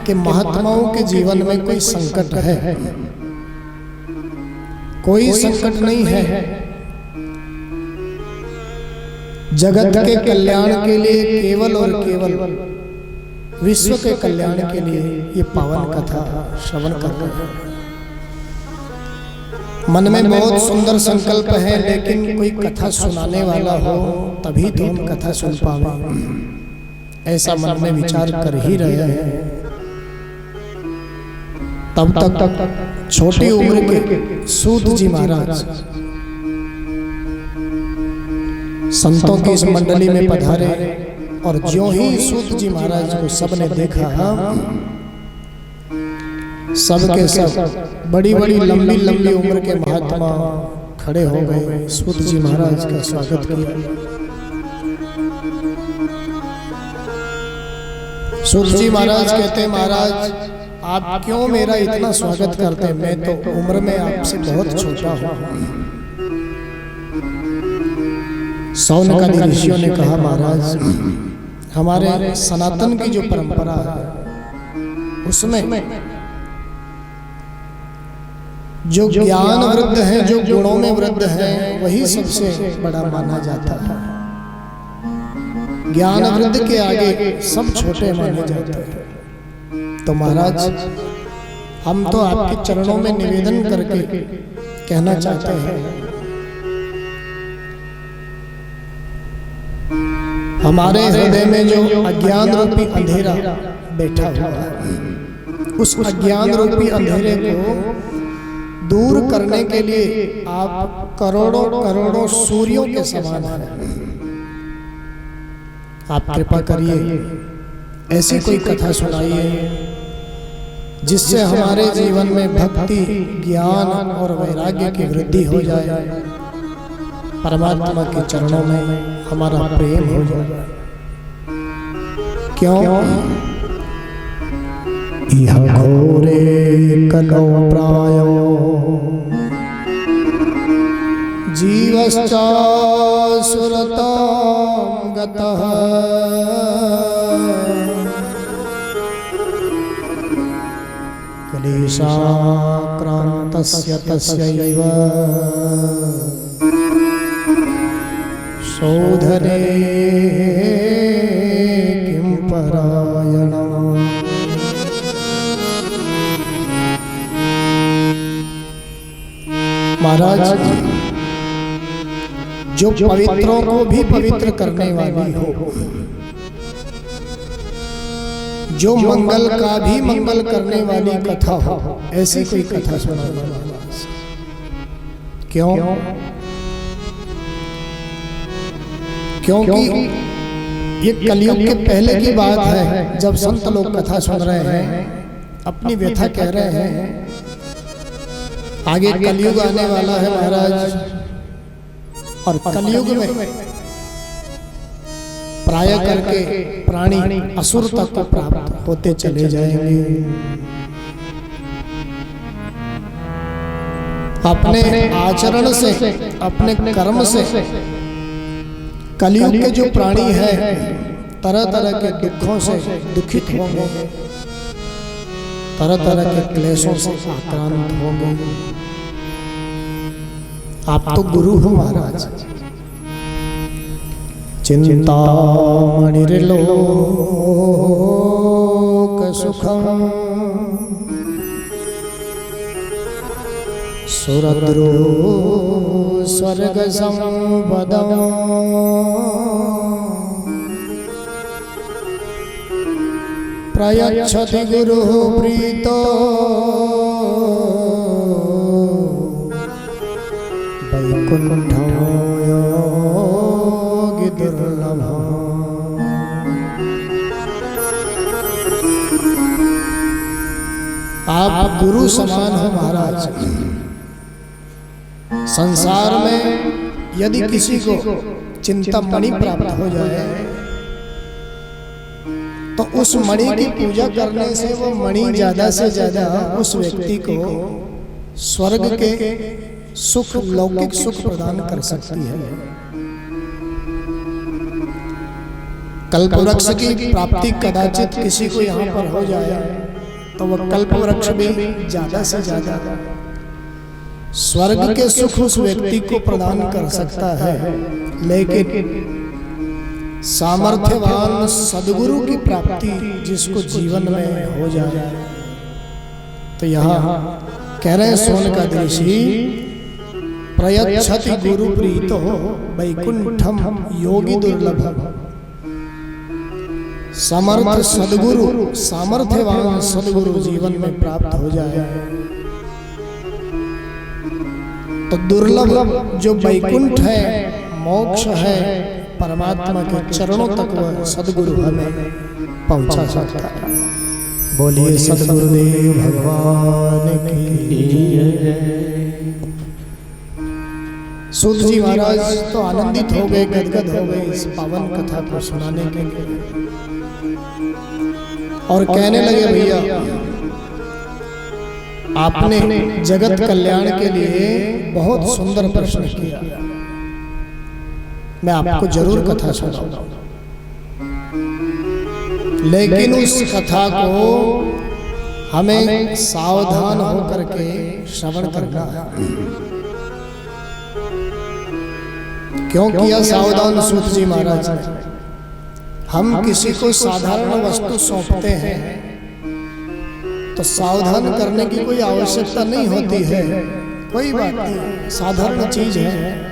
कि महात्माओं के जीवन में कोई संकट है, कोई संकट नहीं है। जगत के कल्याण के लिए केवल और केवल विश्व के कल्याण के लिए ये पावन कथा श्रवण कर रहे हैं। मन में बहुत सुंदर संकल्प है, लेकिन कोई कथा सुनाने वाला हो तभी तो हम कथा सुन पावे, ऐसा मन में विचार कर ही रहे हैं। तब तक छोटी उम्र के सूत जी महाराज संतों की इस मंडली में पधारे, और ज्यों ही सूत जी महाराज को सबने देखा, सबके सब बड़ी बड़ी लंबी लंबी उम्र के महात्मा खड़े हो गए, सूत जी महाराज का स्वागत किया। सूत जी महाराज कहते, महाराज आप क्यों मेरा इतना स्वागत करते, मैं तो उम्र में आपसे बहुत छोटा हूँ। शौनकादि ऋषियों ने कहा, महाराज हमारे सनातन की जो परंपरा है उसमें जो ज्ञान वृद्ध है, जो गुणों में वृद्ध है, वही सबसे बड़ा माना जाता है। ज्ञान वृद्ध के आगे सब छोटे माने जाते हैं। तो महाराज हम तो आपके चरणों में निवेदन करके कहना चाहते हैं, हमारे हृदय में जो अज्ञान रूपी अंधेरा बैठा हुआ है, उस अज्ञान रूपी अंधेरे को दूर करने के लिए आप करोड़ों करोड़ों सूर्यों के समान हैं। आप कृपा करिए, ऐसी कोई कथा सुनाइए जिससे हमारे जीवन में भक्ति, ज्ञान और वैराग्य की वृद्धि हो जाए। परमात्मा के चरणों में हमारा प्रेम हो जाए। क्यों? यह घोरे कलो प्रायो जीवश्चासुरतां गतः क्लेशाक्रान्तस्य तस्यैव शोधने किं परायणम्। महाराज, जो पवित्रों को भी पवित्र करने वाली हो, जो मंगल का भी मंगल करने वाली कथा हो, ऐसी कोई कथा सुनाना। क्यों? क्योंकि ये कलयुग के पहले की बात है, जब संत लोग कथा सुन रहे हैं, अपनी व्यथा कह रहे हैं। आगे कलयुग आने वाला है महाराज, और कलयुग में प्राय करके प्राणी असुर तक को प्राप्त होते चले जाएंगे। अपने आचरण से, अपने कर्म से कलयुग के जो प्राणी हैं तरह तरह के दुखों से दुखित होंगे, तरह तरह के क्लेशों से आक्रांत होंगे। आप तो गुरु हो महाराज। चिंतामणिर्लोक सुखम सुरद्रो स्वर्ग संपदम् प्रयच्छति गुरुः प्रीतो वैकुंठं योगी दुर्लभम्। आप गुरु समान हो महाराज। संसार में यदि किसी को चिंतामणि प्राप्त हो जाए तो उस मणि की पूजा करने से वो मणि ज्यादा से ज्यादा उस व्यक्ति को स्वर्ग के सुख, लौकिक सुख प्रदान कर सकती है। कल्पवृक्ष की प्राप्ति कदाचित किसी को यहाँ पर हो जाए तो वह कल्पवृक्ष भी ज्यादा से ज्यादा स्वर्ग के सुख उस व्यक्ति को प्रदान कर सकता है। लेकिन सामर्थ्यवान सद्गुरु की प्राप्ति जिसको जीवन में हो जाए तो यहाँ कह रहे हैं सोनकादि ऋषि, प्रयच्छति गुरु प्रीतो वैकुंठम योगी दुर्लभम्। समर्थ सद्गुरु, सामर्थ्यवान सद्गुरु जीवन में प्राप्त हो जाए तो दुर्लभ जो वैकुंठ है, मोक्ष है, परमात्मा के चरणों तक वह सद्गुरु हमें पहुंचा सकता है। बोलिए सद्गुरुदेव भगवान की जय। सूत जी महाराज तो आनंदित हो गए, गदगद हो गए इस पावन कथा को सुनाने के लिए और कहने लगे, भैया आपने जगत कल्याण के लिए बहुत सुंदर प्रश्न किया, मैं आपको जरूर कथा सुनाऊंगा, लेकिन उस कथा को हमें सावधान होकर के श्रवण करना है। क्यों किया सावधान सूत जी महाराज ने? हम किसी को साधारण वस्तु सौंपते हैं तो सावधान करने की कोई आवश्यकता नहीं होती है। कोई बात नहीं, साधारण चीज है,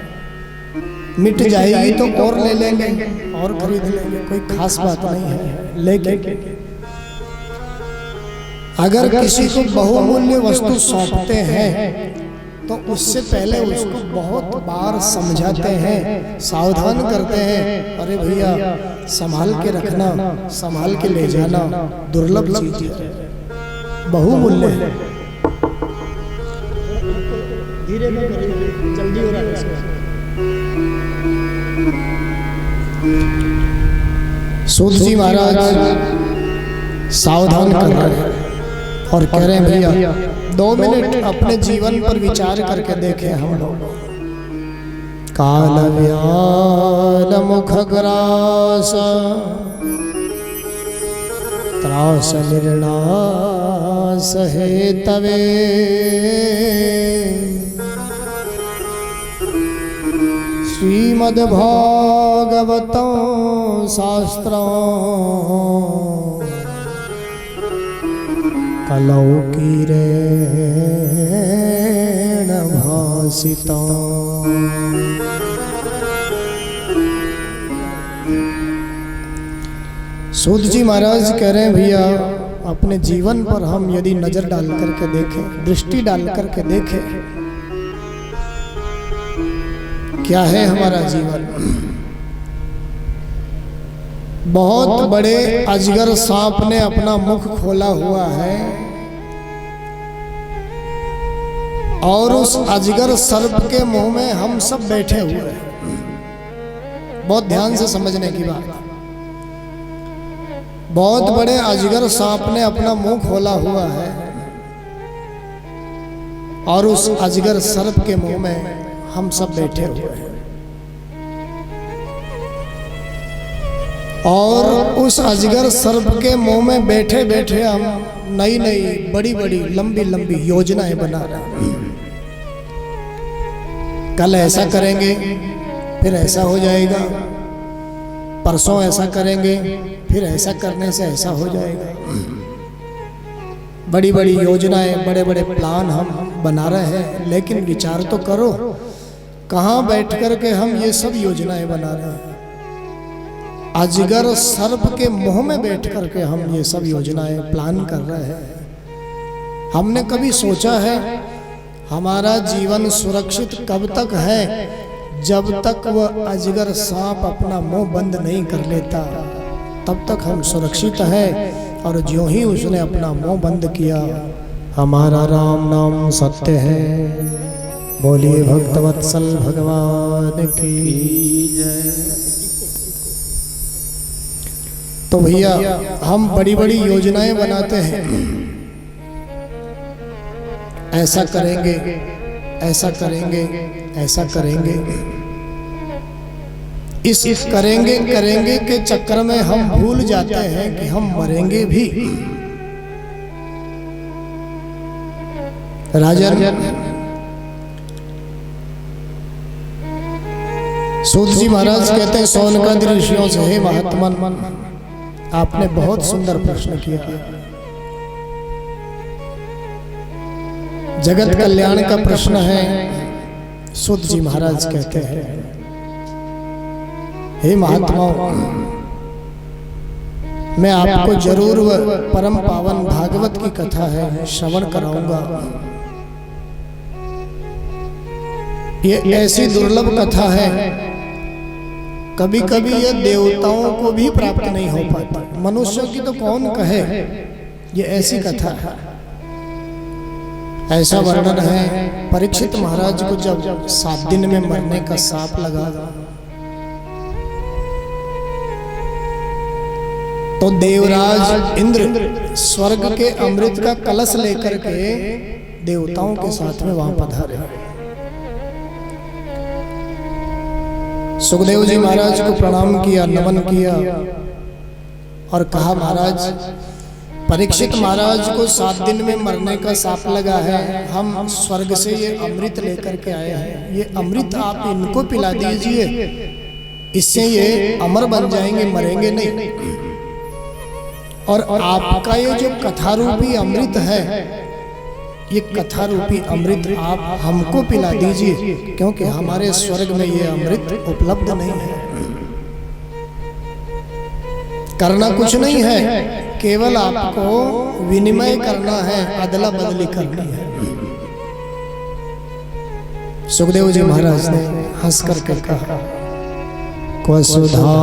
मिट जाएगी तो और ले लेंगे और खरीद लेंगे, कोई खास बात नहीं है। लेकिन अगर किसी को बहुमूल्य वस्तु सौंपते हैं तो उससे पहले उसको बहुत बार समझाते हैं, सावधान करते हैं, अरे भैया संभाल के रखना, संभाल के ले जाना, दुर्लभ चीज है, बहुमूल्य है। धीरे में जल्दी हो रहा है। सूत जी महाराज सावधान कर रहे हैं और कह रहे हैं भैया 2 मिनट अपने जीवन पर विचार करके देखें हम लोग। काल व्याल मुख ग्रास त्रास निर्णास हे तवे श्रीमद्भागवतं शास्त्रं कलौ कीरेण भासितं। सूत जी महाराज कह रहे हैं भैया अपने जीवन पर हम यदि नजर डाल करके देखें, दृष्टि डाल करके देखें, क्या है हमारा जीवन। बहुत बड़े अजगर सांप ने अपना मुख खोला हुआ है और उस अजगर सर्प के मुंह में हम सब बैठे हुए हैं। बहुत ध्यान से समझने की बात। बहुत बड़े अजगर सांप ने अपना मुंह खोला हुआ है और उस अजगर सर्प के मुंह में हम सब बैठे हुए हैं और उस अजगर सर्प के मुंह में बैठे बैठे हम नई नई बड़ी बड़ी लंबी लंबी योजनाएं बना रहे हैं। कल ऐसा करेंगे फिर ऐसा हो जाएगा, परसों ऐसा करेंगे फिर ऐसा करने से ऐसा हो जाएगा। बड़ी बड़ी योजनाएं बड़े बड़े प्लान हम बना रहे हैं, लेकिन विचार तो करो कहाँ बैठ कर के हम ये सब योजनाएं बना रहे हैं। अजगर सर्प के मुंह में बैठ कर के हम ये सब योजनाएं प्लान कर रहे हैं। हमने कभी सोचा है हमारा जीवन सुरक्षित कब तक है? जब तक वह अजगर सांप अपना मुंह बंद नहीं कर लेता तब तक हम सुरक्षित है, और ज्यों ही उसने अपना मुंह बंद किया, हमारा राम नाम सत्य है। बोलिए भक्तवत्सल भगवान की जय। तो भैया हम बड़ी बड़ी योजनाएं बनाते हैं, ऐसा करेंगे ऐसा करेंगे ऐसा करेंगे। इस करेंगे करेंगे के चक्कर में हम भूल जाते हैं कि हम मरेंगे भी। राजा सूत जी महाराज कहते हैं सोनकादि ऋषियों से, हे महात्मन आपने बहुत सुंदर प्रश्न किया। जगत कल्याण का प्रश्न है। सूत जी महाराज कहते हैं, हे महात्माओं मैं आपको जरूर परम पावन भागवत की कथा है श्रवण कराऊंगा। ये ऐसी दुर्लभ कथा है, कभी कभी यह देवताओं को भी प्राप्त नहीं हो पाती, मनुष्यों की तो कौन कहे। ये ऐसी कथा है। ऐसा वर्णन है परीक्षित महाराज को जब 7 दिन में मरने का सांप लगा तो देवराज इंद्र स्वर्ग के अमृत का कलश लेकर के देवताओं के साथ में वहां पधारे। सुखदेव जी महाराज को प्रणाम किया, नमन किया और कहा, महाराज परीक्षित महाराज को 7 दिन में मरने का सांप लगा है, हम स्वर्ग से ये अमृत लेकर के आए हैं, ये अमृत आप इनको पिला दीजिए, इससे ये अमर बन जाएंगे, मरेंगे नहीं। और आपका ये जो कथा रूपी अमृत है, ये कथा रूपी अमृत आप हमको पिला दीजिए, क्योंकि हमारे स्वर्ग में ये अमृत उपलब्ध नहीं है। करना कुछ नहीं है, केवल आपको विनिमय करना है, अदला बदली करनी है। सुखदेव जी महाराज ने हंस करके कहा, क्व सुधा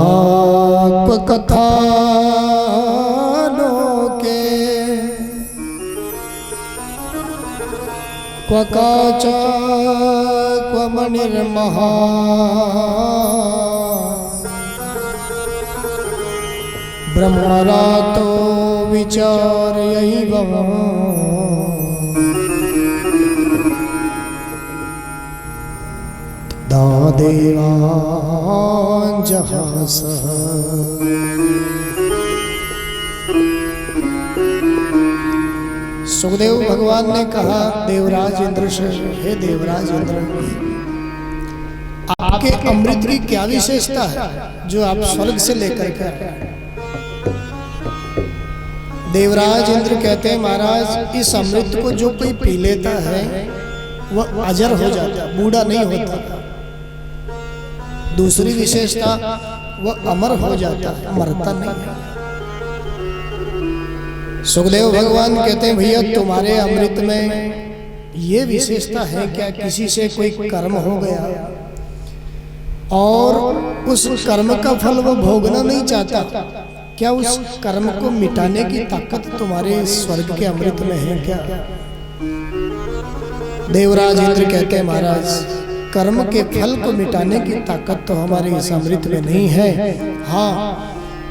क्व कथा लोके क्व काचा क्व मणिर्महा ब्रह्मरा तो विचार यही देवा जहाँ सुखदेव भगवान ने कहा देवराज इंद्र से, हे देवराज इंद्र, आपके अमृत की क्या विशेषता है जो आप स्वर्ग से लेकर के आए? देवराज इंद्र कहते हैं महाराज, इस अमृत को जो कोई पी लेता है वह अजर हो जाता, बूढ़ा नहीं होता। दूसरी विशेषता, वह अमर हो जाता, मरता नहीं। सुखदेव भगवान कहते हैं भैया तुम्हारे अमृत में ये विशेषता है क्या? किसी से कोई कर्म हो गया और उस कर्म का फल वो भोगना नहीं चाहता, क्या उस कर्म को मिटाने की ताकत तुम्हारे स्वर्ग के अमृत में है क्या? देवराज इंद्र कहते हैं महाराज, कर्म के फल को मिटाने की ताकत तो हमारे इस अमृत में नहीं है। हाँ,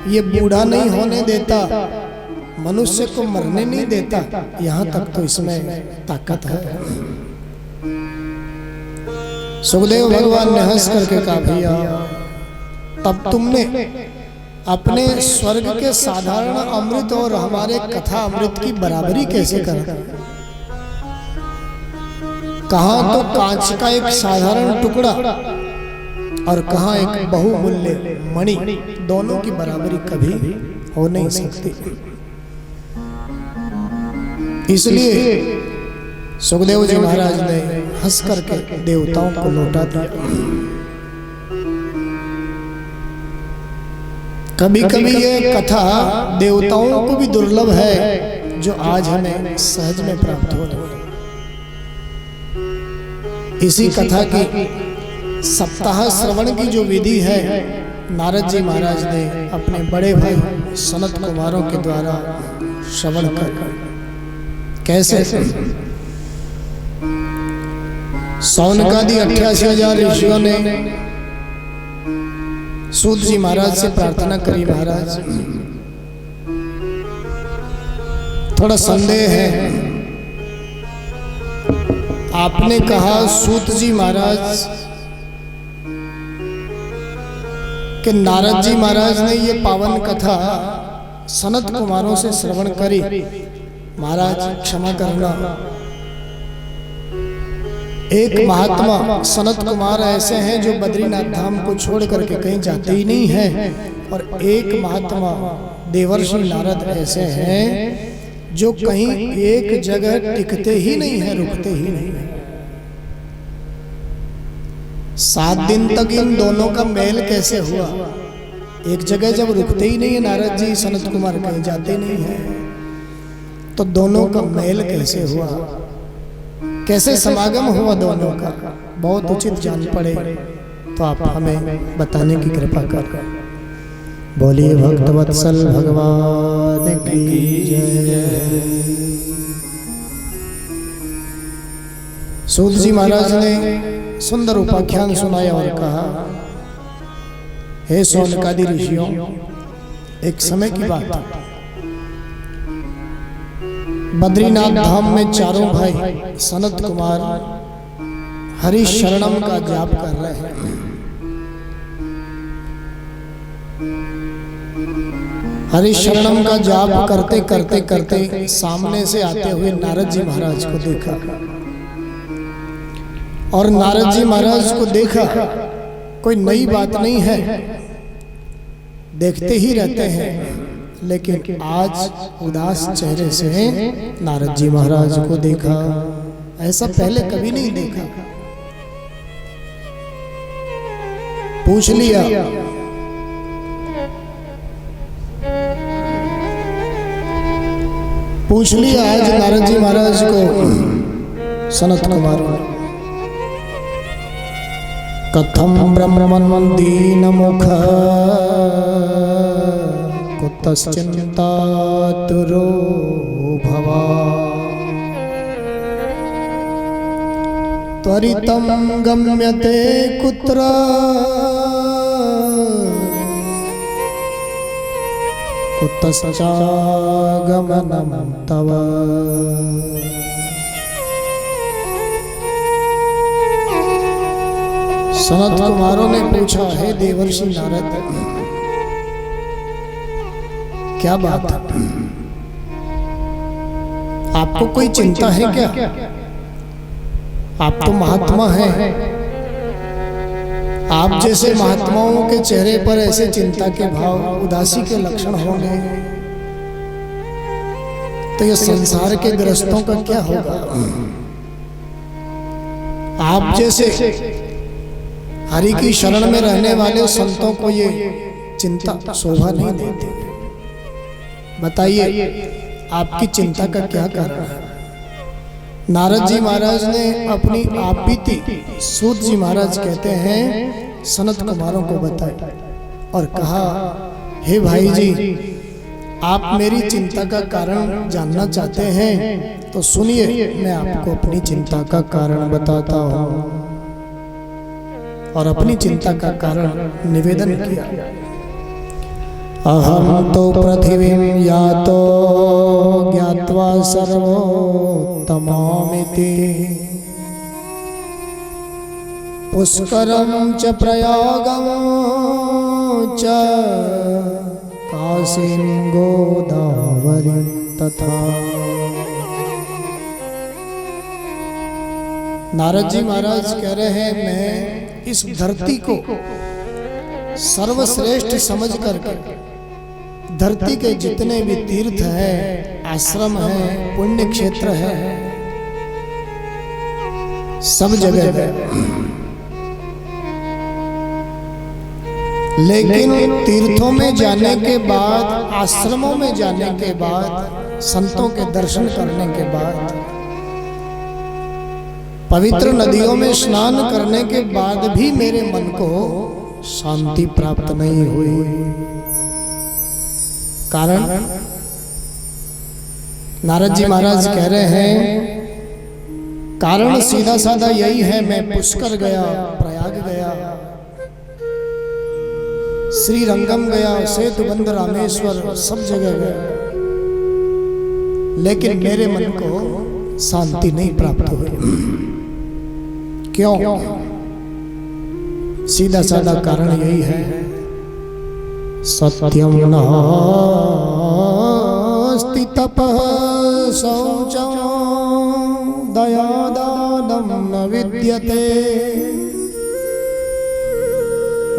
ये बूढ़ा नहीं होने देता, मनुष्य को मरने नहीं देता, यहाँ तक तो इसमें ताकत है। सुखदेव भगवान ने हंस करके कहा भैया तब तुमने अपने स्वर्ग के साधारण अमृत और हमारे कथा अमृत की बराबरी कैसे कर? कहाँ तो कांच का एक साधारण टुकड़ा और कहाँ एक बहुमूल्य मणि, दोनों की बराबरी कभी हो नहीं सकती। इसलिए सुखदेव जी महाराज ने हंस करके देवताओं को लौटा दिया। कभी कभी ये कथा देवताओं को भी दुर्लभ है, जो आज हमें सहज में प्राप्त हो रही है। इसी कथा की सप्ताह श्रवण की जो विधि है, नारद जी महाराज ने अपने बड़े भाई सनत कुमारों के द्वारा श्रवण कर, कैसे सौनकादि 88,000 ऋषियों ने सूत जी महाराज से प्रार्थना करी, महाराज थोड़ा संदेह है। आपने कहा सूत जी महाराज कि नारद जी महाराज ने ये पावन कथा सनत कुमारों से श्रवण करी, महाराज क्षमा करना, एक महात्मा सनत कुमार ऐसे हैं जो बद्रीनाथ धाम को छोड़ करके कहीं जाते ही नहीं हैं, और एक महात्मा देवर्षि नारद ऐसे हैं जो कहीं एक जगह टिकते ही नहीं है, रुकते ही नहीं है। 7 दिन तक इन दोनों का मेल कैसे हुआ? एक जगह जब रुकते ही नहीं है नारद जी, सनत कुमार कहीं जाते नहीं है, तो दोनों का मेल कैसे हुआ? कैसे समागम हुआ दोनों का? बहुत उचित जान पड़े तो आप हमें बताने की कृपा कर। बोलिए भक्तवत्सल भगवान की जय। सूत जी महाराज ने सुंदर उपाख्यान सुनाया और कहा, हे सौनकादि ऋषियों, एक समय की बात है, बद्रीनाथ धाम में चारों भाई सनत कुमार हरि शरणम का जाप कर रहे हैं। हरि शरणम का जाप करते करते करते सामने से आते हुए नारद जी महाराज को देखा, और नारद जी महाराज को देखा, कोई नई बात नहीं है, देखते ही रहते हैं, लेकिन आज उदास चेहरे से नारद जी महाराज को देखा, ऐसा पहले कभी नहीं देखा। पूछ लिया, आज नारद जी महाराज को सनत कुमार, कथम ब्रह्मन् दीन मुख कुतश्चिंता तुरो भवा, त्वरितं गम्यते कुत्र कुतश्चागमनं तव। सनत कुमारों ने पूछा, हे देवर्षि नारद, क्या बात है, आपको कोई चिंता है क्या? आप तो महात्मा हैं, आप जैसे महात्माओं के चेहरे पर ऐसे चिंता के भाव, उदासी के लक्षण होंगे तो ये संसार के ग्रस्तों का क्या होगा? आप जैसे हरि की शरण में रहने वाले संतों को ये चिंता शोभा नहीं देती। बताइए आपकी चिंता का क्या कारण है? नारद जी महाराज ने अपनी आप बीती सूत जी महाराज कहते हैं सनत कुमारों को बताया और कहा, हे भाई जी, आप मेरी चिंता का कारण जानना चाहते हैं तो सुनिए, मैं आपको अपनी चिंता का कारण बताता हूँ। और अपनी चिंता का कारण निवेदन किया। अहम तो पृथिवीं यातो ज्ञात्वा सर्वोत्तमामिति पुष्करं च प्रयागं च काशीं गोदावरीं तथा। नारद जी महाराज कह रहे हैं, मैं इस धरती को सर्वश्रेष्ठ समझ करके धरती के जितने भी तीर्थ हैं, आश्रम हैं, पुण्य क्षेत्र है, सब जगह गए, लेकिन तीर्थों में जाने के बाद, आश्रमों में जाने के बाद, संतों के दर्शन करने के बाद, पवित्र नदियों में स्नान करने के बाद भी मेरे मन को शांति प्राप्त नहीं हुई। कारण नारद जी महाराज कह रहे हैं, कारण सीधा साधा यही है, मैं पुष्कर गया, प्रयाग गया, श्री रंगम गया, सेतुबंध, रामेश्वर, सब जगह गया, लेकिन मेरे मन को शांति नहीं प्राप्त हुई। क्यों? सीधा साधा कारण यही है, सत्यम नास्ति तपः शौचं दयादानं न विद्यते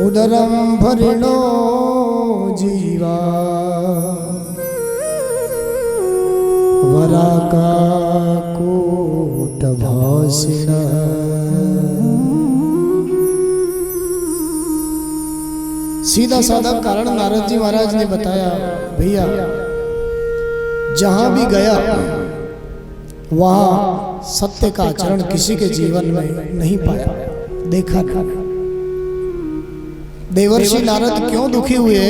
उदरं भरिणो जीवा वराकाकूटभासिनः। सीधा साधा कारण नारद जी महाराज ने बताया, भैया जहां भी गया वहां सत्य का आचरण किसी के जीवन में नहीं पाया, देखा नहीं। देवर्षि नारद क्यों दुखी हुए,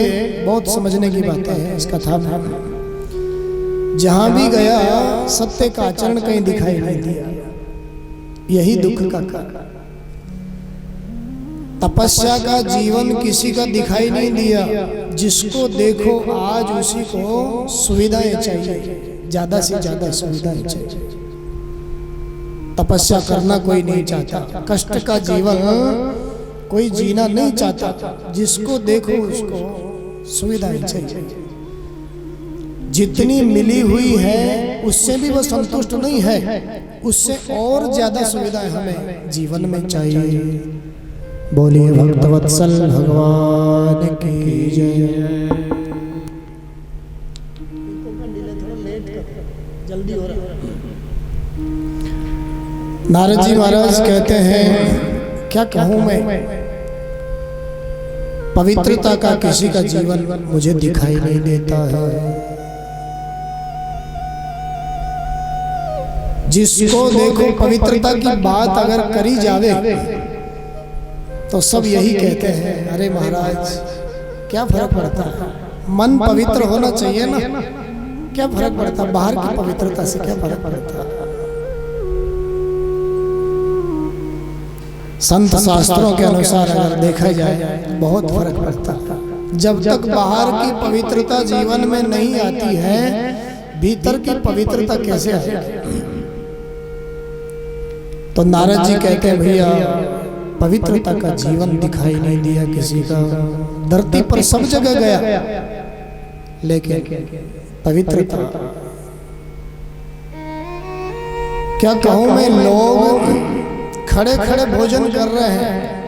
बहुत समझने की बातें हैं इस कथा में। जहां भी गया सत्य का आचरण कहीं दिखाई नहीं दिया, यही दुख का कारण। तपस्या का जीवन किसी का दिखाई नहीं दिया, जिसको देखो आज उसी को सुविधाएं चाहिए, ज्यादा से ज्यादा सुविधाएं चाहिए। तपस्या करना कोई नहीं चाहता, कष्ट का जीवन कोई जीना नहीं चाहता, जिसको देखो उसको सुविधाएं चाहिए। जितनी मिली हुई है उससे भी वो संतुष्ट नहीं है, उससे और ज्यादा सुविधाएं हमें जीवन में चाहिए। बोलिए भक्तवत्सल भगवान की जय। जल्दी हो रहा। नारद जी महाराज कहते हैं, क्या कहूं मैं, पवित्रता का किसी का जीवन मुझे दिखाई नहीं देता है। जिसको देखो पवित्रता की बात अगर करी जावे तो सब यही कहते हैं, अरे महाराज क्या फर्क पड़ता है, मन पवित्र होना चाहिए ना, क्या फर्क पड़ता, बाहर की पवित्रता से क्या फर्क पड़ता। संत शास्त्रों के अनुसार अगर देखा जाए बहुत फर्क पड़ता। जब तक बाहर की पवित्रता जीवन में नहीं आती है, भीतर की पवित्रता कैसे आएगी? तो नारद जी कहते हैं भैया पवित्रता का जीवन दिखाई नहीं दिया किसी का, धरती पर सब जगह गया लेकिन पवित्रता क्या कहूं मैं, लोग खड़े खड़े भोजन कर रहे हैं।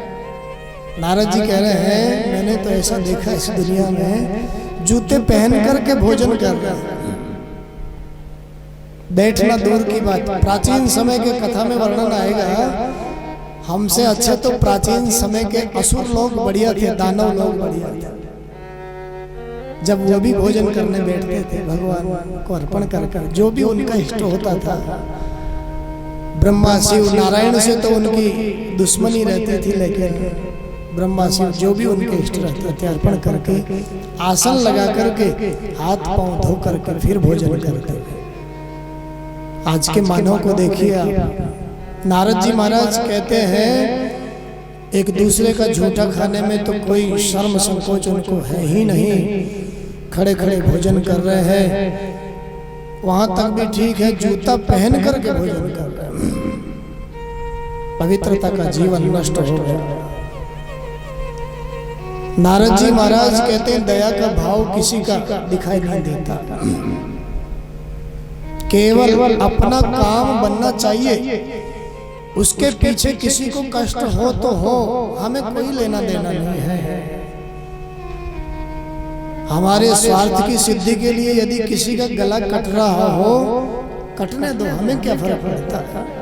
नारद जी कह रहे हैं मैंने तो ऐसा देखा इस दुनिया में जूते पहन करके भोजन कर रहे हैं। बैठना दूर की बात, प्राचीन समय के कथा में वर्णन आएगा, हमसे अच्छे तो प्राचीन समय के असुर लोग बढ़िया थे, दानव लोग बढ़िया थे। जब वो भी भोजन करने बैठते थे भगवान को अर्पण कर कर, जो भी उनका इष्ट होता था, ब्रह्मा शिव नारायण से तो उनकी दुश्मनी रहती थी, लेकिन ब्रह्मा शिव जो भी उनके इष्ट रहते थे अर्पण करके आसन लगा करके हाथ पांव धो करके फिर भोजन करते थे। आज के मानव को देखिए आप, नारद जी महाराज कहते हैं एक दूसरे का झूठा खाने में तो कोई शर्म संकोच उनको है ही नहीं, खड़े खड़े भोजन कर रहे हैं। वहां तक भी ठीक है, जूता पहन करके भोजन कर रहे हैं। पवित्रता का जीवन नष्ट हो गया। नारद जी महाराज कहते हैं दया का भाव किसी का दिखाई नहीं देता, केवल अपना काम बनना चाहिए, उसके पीछे किसी को कष्ट हो तो हो, हमें कोई लेना देना नहीं है। हमारे स्वार्थ की सिद्धि के लिए यदि किसी का गला कट रहा हो, कटने दो, हमें क्या फर्क पड़ता है।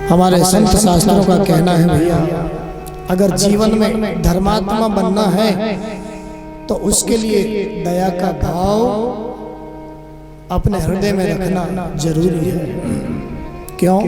हमारे संत शास्त्रों का कहना है भैया, अगर जीवन में धर्मात्मा बनना है तो उसके लिए दया का भाव अपने हृदय में रखना जरूरी है। क्यों?